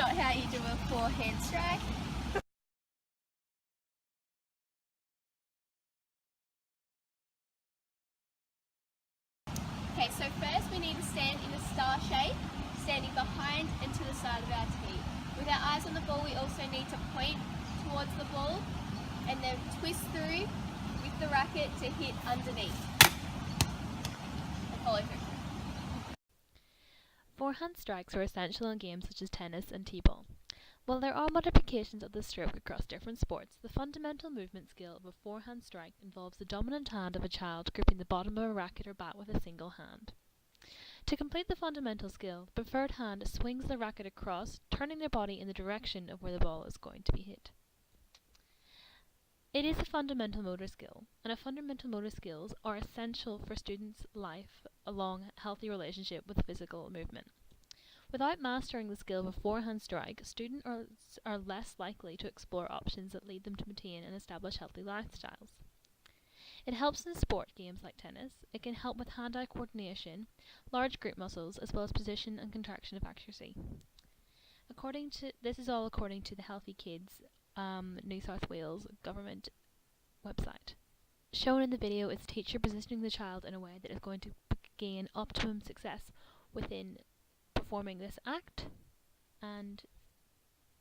not how you do a forehand strike. Okay, so first we need to stand in a star shape, standing behind and to the side of our tee. With our eyes on the ball, we also need to point towards the ball and then twist through with the racket to hit underneath and follow through. Forehand strikes are essential in games such as tennis and t-ball. While there are modifications of the stroke across different sports, the fundamental movement skill of a forehand strike involves the dominant hand of a child gripping the bottom of a racket or bat with a single hand. To complete the fundamental skill, the preferred hand swings the racket across, turning their body in the direction of where the ball is going to be hit. It is a fundamental motor skill, and fundamental motor skills are essential for students' life along a healthy relationship with physical movement. Without mastering the skill of a forehand strike, students are less likely to explore options that lead them to maintain and establish healthy lifestyles. It helps in sport games like tennis. It can help with hand-eye coordination, large grip muscles, as well as position and contraction of accuracy. This is all according to the Healthy Kids New South Wales government website. Shown in the video is the teacher positioning the child in a way that is going to gain optimum success within performing this act, and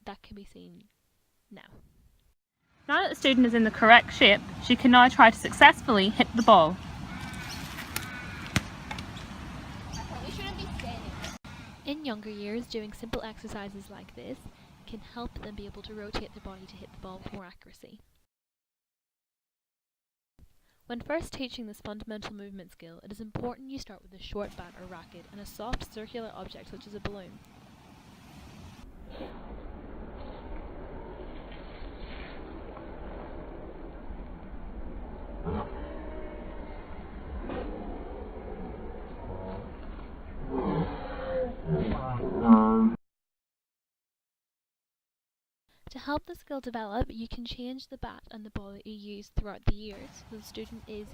that can be seen now. Now that the student is in the correct shape, she can now try to successfully hit the ball. I probably shouldn't be standing. In younger years, doing simple exercises like this can help them be able to rotate their body to hit the ball with more accuracy. When first teaching this fundamental movement skill, it is important you start with a short bat or racket and a soft circular object such as a balloon. To help the skill develop, you can change the bat and the ball that you use throughout the years, so the student is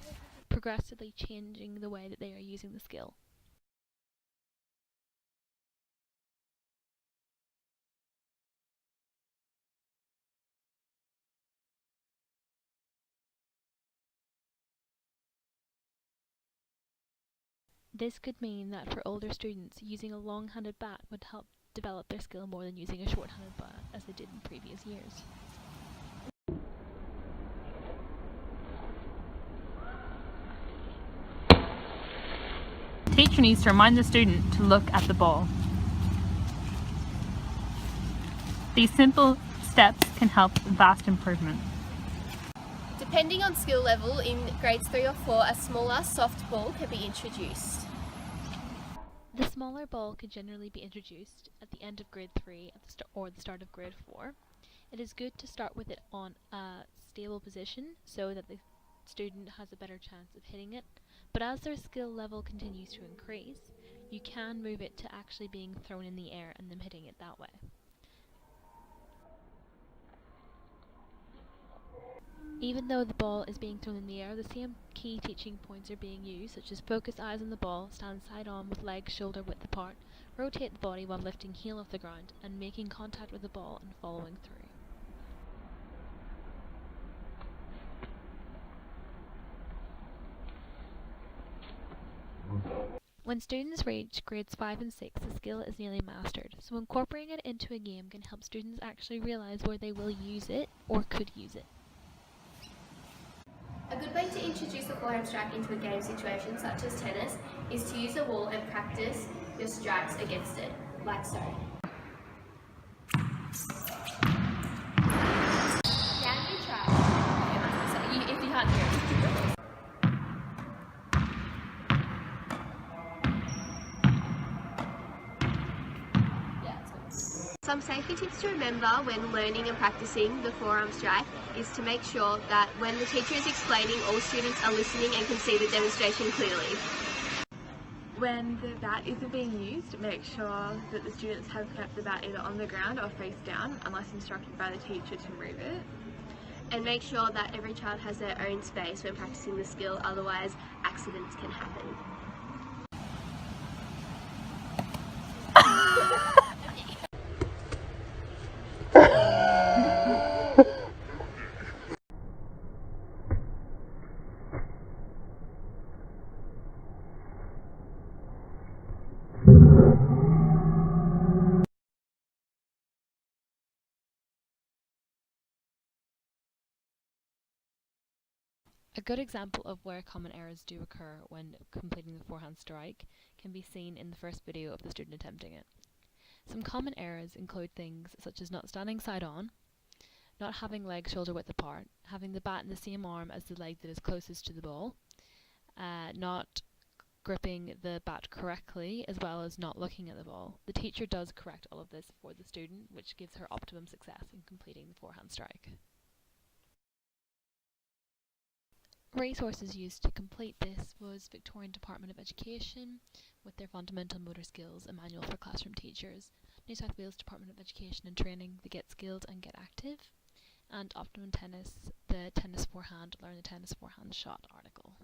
progressively changing the way that they are using the skill. This could mean that for older students, using a long-handed bat would help develop their skill more than using a short-handed bat as they did in previous years. The teacher needs to remind the student to look at the ball. These simple steps can help vast improvement. Depending on skill level, in grades 3 or 4, a smaller soft ball can be introduced. The smaller ball could generally be introduced at the end of grade 3 or the start of grade 4. It is good to start with it on a stable position so that the student has a better chance of hitting it, but as their skill level continues to increase, you can move it to actually being thrown in the air and them hitting it that way. Even though the ball is being thrown in the air, the same key teaching points are being used, such as focus eyes on the ball, stand side on with legs shoulder width apart, rotate the body while lifting heel off the ground, and making contact with the ball and following through. When students reach grades 5 and 6, the skill is nearly mastered, so incorporating it into a game can help students actually realize where they will use it or could use it. A good way to introduce the forehand strike into a game situation, such as tennis, is to use a wall and practice your strikes against it, like so. Now you try. If you can't hear it. Some safety tips to remember when learning and practicing the forearm strike is to make sure that when the teacher is explaining, all students are listening and can see the demonstration clearly. When the bat isn't being used, make sure that the students have kept the bat either on the ground or face down, unless instructed by the teacher to move it. And make sure that every child has their own space when practicing the skill, otherwise accidents can happen. A good example of where common errors do occur when completing the forehand strike can be seen in the first video of the student attempting it. Some common errors include things such as not standing side on, not having legs shoulder width apart, having the bat in the same arm as the leg that is closest to the ball, not gripping the bat correctly, as well as not looking at the ball. The teacher does correct all of this for the student, which gives her optimum success in completing the forehand strike. Resources used to complete this was Victorian Department of Education with their Fundamental Motor Skills, a manual for classroom teachers, New South Wales Department of Education and Training, the Get Skilled and Get Active, and Optimum Tennis, the Tennis Forehand, Learn the Tennis Forehand Shot article.